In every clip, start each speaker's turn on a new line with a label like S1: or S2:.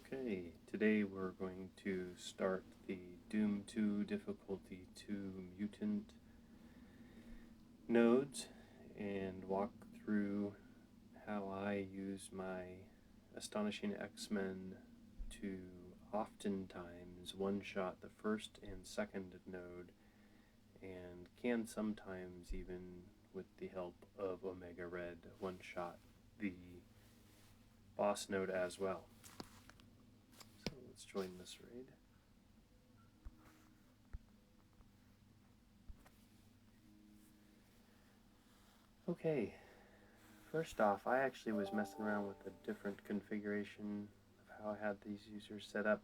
S1: Okay, today we're going to start the Doom 2 difficulty 2 Mutant nodes and walk through how I use my Astonishing X-Men to oftentimes one-shot the first and second node, and can sometimes, even with the help of Omega Red, one-shot the boss node as well. So let's join this raid. Okay, first off, I actually was messing around with a different configuration of how I had these users set up,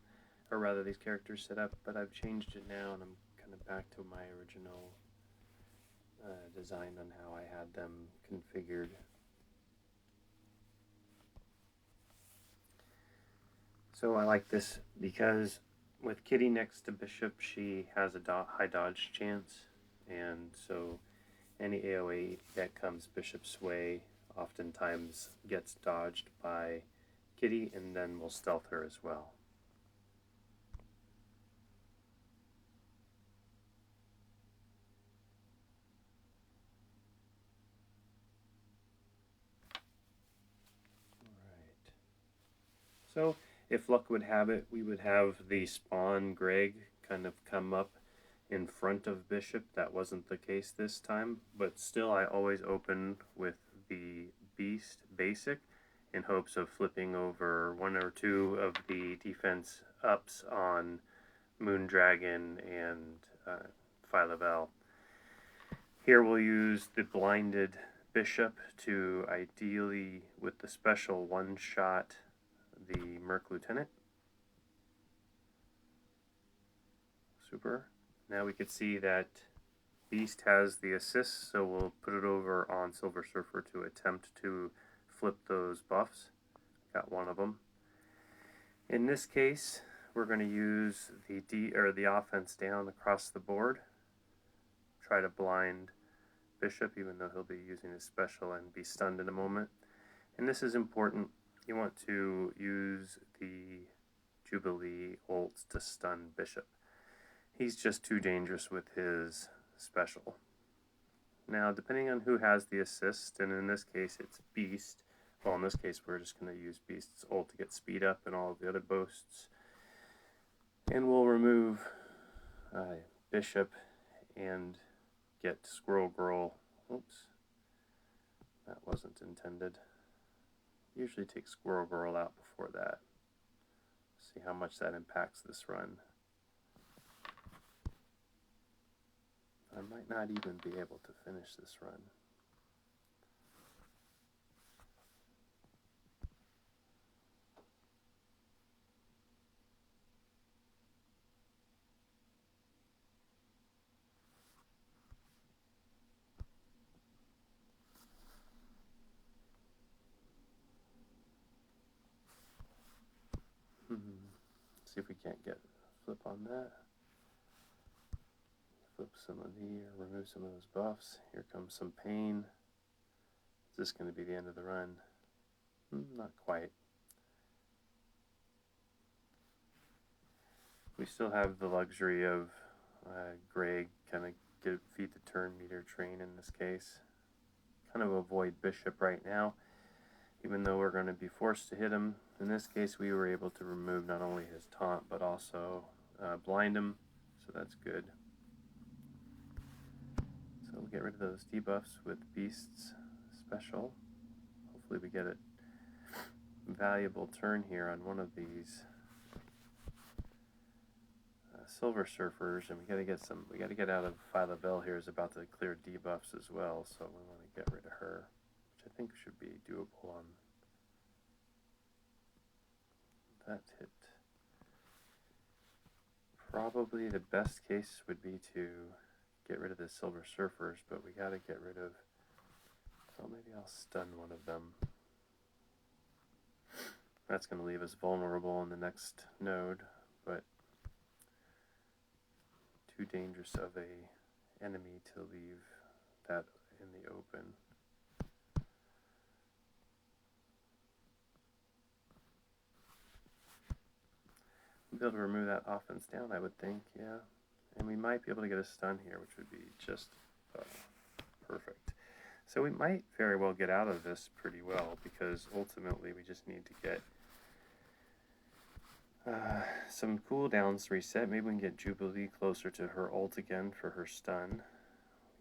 S1: or rather these characters set up, but I've changed it now and I'm kind of back to my original design on how I had them configured. So I like this because with Kitty next to Bishop, she has a high dodge chance, and so any AoE that comes Bishop's way oftentimes gets dodged by Kitty, and then will stealth her as well. Alright. So, if luck would have it, we would have the spawn Greg kind of come up in front of Bishop. That wasn't the case this time, but still I always open with the Beast Basic in hopes of flipping over one or two of the defense ups on Moondragon and Phyla-Vell. Here we'll use the blinded Bishop to ideally, with the special one-shot, the Merc Lieutenant. Super. Now we can see that Beast has the assist, so we'll put it over on Silver Surfer to attempt to flip those buffs. Got one of them. In this case, we're going to use the offense down across the board. Try to blind Bishop, even though he'll be using his special and be stunned in a moment. And this is important. You want to use the Jubilee ults to stun Bishop. He's just too dangerous with his special. Now, depending on who has the assist, and in this case it's Beast, well, in this case we're just going to use Beast's ult to get speed up and all of the other boasts. And we'll remove Bishop and get Squirrel Girl. Oops, that wasn't intended. Usually take Squirrel Girl out before that. See how much that impacts this run. I might not even be able to finish this run. See if we can't get a flip on that. Flip some of or remove some of those buffs. Here comes some pain. Is this going to be the end of the run? Not quite. We still have the luxury of Greg kind of feed the turn meter train in this case. Kind of avoid Bishop right now, even though we're going to be forced to hit him. In this case, we were able to remove not only his taunt, but also blind him, so that's good. So we'll get rid of those debuffs with Beast's special. Hopefully we get a valuable turn here on one of these Silver Surfers, and we got to get out of Phyla-Vell here. Is about to clear debuffs as well, so we want to get rid of her, which I think should be doable on that hit. Probably the best case would be to get rid of the Silver Surfers, but we got to get rid of, well, maybe I'll stun one of them. That's going to leave us vulnerable in the next node, but too dangerous of a enemy to leave that in the open. We'll be able to remove that offense down, I would think, yeah. And we might be able to get a stun here, which would be just perfect. So we might very well get out of this pretty well, because ultimately we just need to get some cooldowns reset. Maybe we can get Jubilee closer to her ult again for her stun.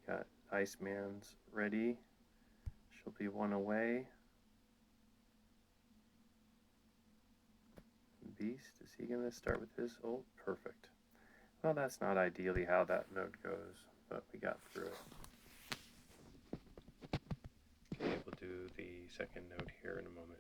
S1: We got Iceman's ready. She'll be one away. Beast, is he going to start with his ult? Perfect. Well, that's not ideally how that node goes, but we got through it. Okay, we'll do the second node here in a moment.